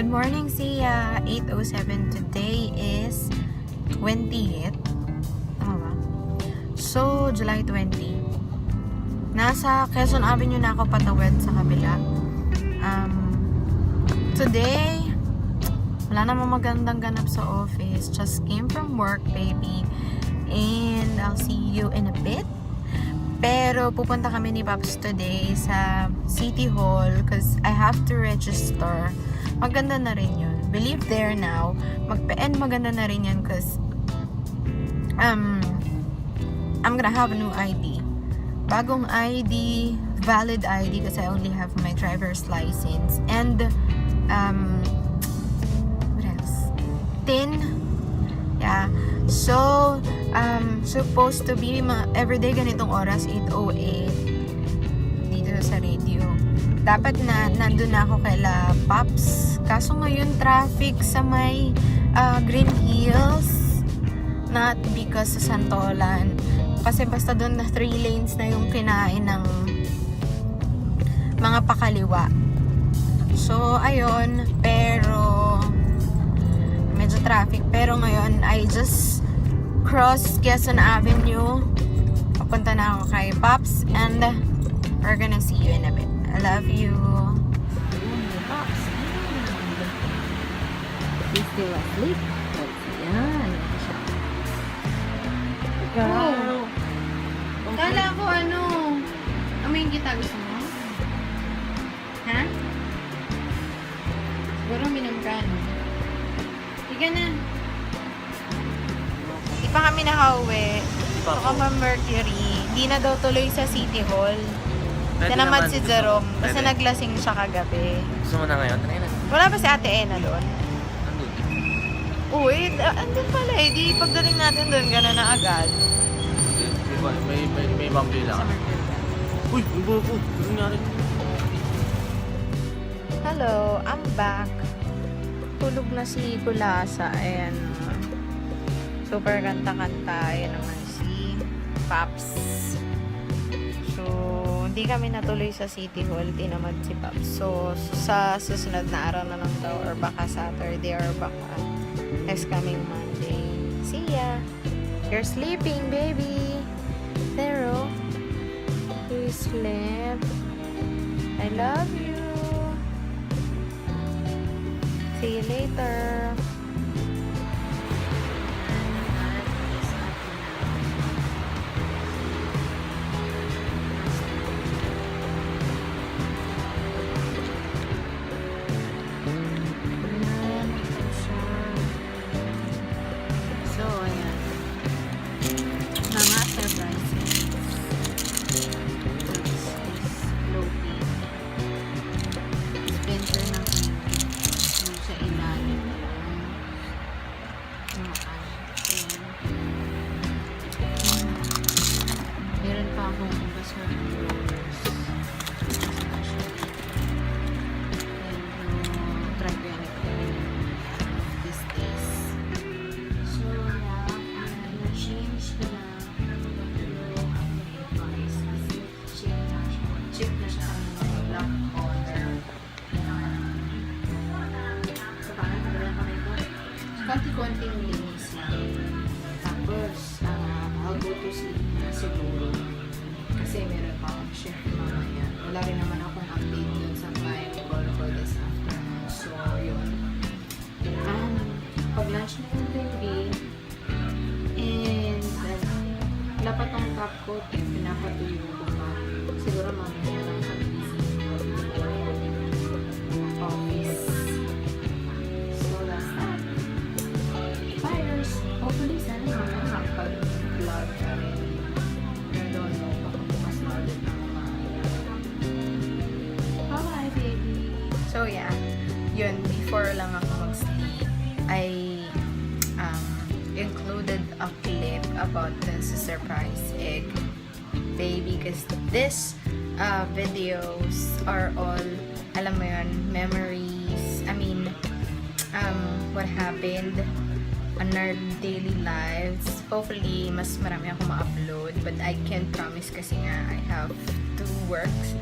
Good morning, Sia. 8:07. Today is 20th. Tama ba? So, July 20. Nasa Quezon Avenue na ako patawid sa kabila. Today, wala namang magandang ganap sa office. Just came from work, baby. And I'll see you in a bit. Pero pupunta kami ni Pops today sa City Hall because I have to register. Maganda na rin yun. We live there now. And maganda na rin yan because I'm gonna have a new ID. Bagong ID, valid ID because I only have my driver's license. And what else? TIN. Yeah. So, supposed to be everyday ganitong oras, 8:08 dito sa radio. Dapat na nandun na ako kaila Pops. Kaso ngayon traffic sa may Green Hills. Not because sa Santolan. Kasi basta doon na 3 lanes na yung kinain ng mga pakaliwa. So, ayun. Pero medyo traffic. Pero ngayon, I just cross Quezon Avenue. Papunta na ako kay Pops. And we're gonna see you in a bit. I love you. Pops. He's still asleep. Yan. Wow. Kala ko amoyin kita gusto mo? Ha? Siguro minom ka, no? Higa na. Di pa kami nakauwi. Saka Mercury. Di na daw tuloy sa City Hall. Nanamad si Jerome. Kasi naglasing siya kagabi. Gusto mo na ngayon? Tanayin na. Wala pa si Ate Ena doon? Andun. Uy, andun pala eh. Di pagdating natin doon, gano'n na agad. May bumpy Sa lang. Mercury. Uy! Yung buko! Ano nangyari? Hello, I'm back. Tulog na si Kulasa. Ayan. Super kanta-kanta. Ayan naman si Pops. So, hindi kami natuloy sa City Hall. Di naman si Pops. So, sa susunod na araw na lang daw or baka Saturday or baka next coming Monday. See ya! You're sleeping, baby! Pero, you sleep. I love you. See you later. So, ayan. Mga surprises. This is Loki. Dispenser ng yung sa ilalim. Yung ayan. Meron pa akong basura ng rollers. Try ko yan ito these days. So, yeah, na-change ko na chip na siya ang black order. So, parang nagdala kami ito. Konti-konting linis lang. Tapos, I'll go to sleep na siguro. Kasi meron pa akong shift mamaya. Wala rin naman akong update dun sa Bible for this afternoon. So, yun. Pag-lunch na yung baby. And then, wala pa tong top coat. Pinapatuyo ko pa. Siguro mamaya na lang kami office. So, that's that. Fires. Hopefully, sana naman nakapag-vlog ka rin. I don't know. Baka bukas na ulit ng Bye, baby. So, yeah. Yun, before lang ako mag-sleep, I included a clip about the surprise egg baby because this videos are all, alam mo yun, memories. I mean, what happened on our daily lives. Hopefully, mas marami ako ma-upload but I can't promise kasi nga I have 2 works.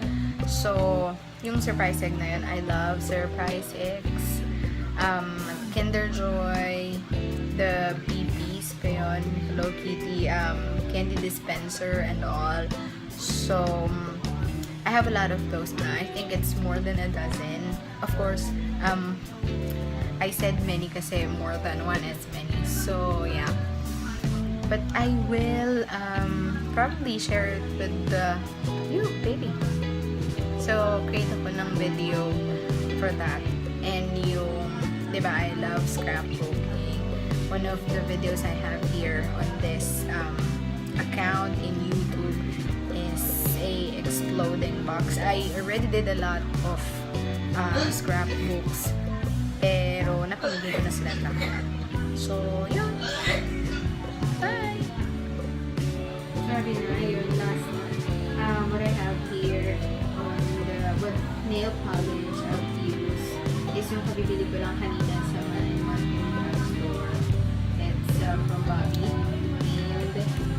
So, yung surprise egg na yun, I love surprise eggs. Kinder Joy, the BBs ko yun, Hello Kitty, candy dispenser and all. So, I have a lot of those na. I think it's more than a dozen. Of course, I said many kasi more than one is many. So, yeah. But I will probably share it with you, baby. So, create ako ng video for that. And yung, diba, I love scrapbooking. One of the videos I have here on this account in YouTube is a exploding box. I already did a lot of scrapbooks, pero napamigay ko na sila lahat. So, yun. Bye! Sorry na, yung last one. What I have here on what nail polish I've used is yung kabibili ko lang kanina sa my market store. It's from Bobby. And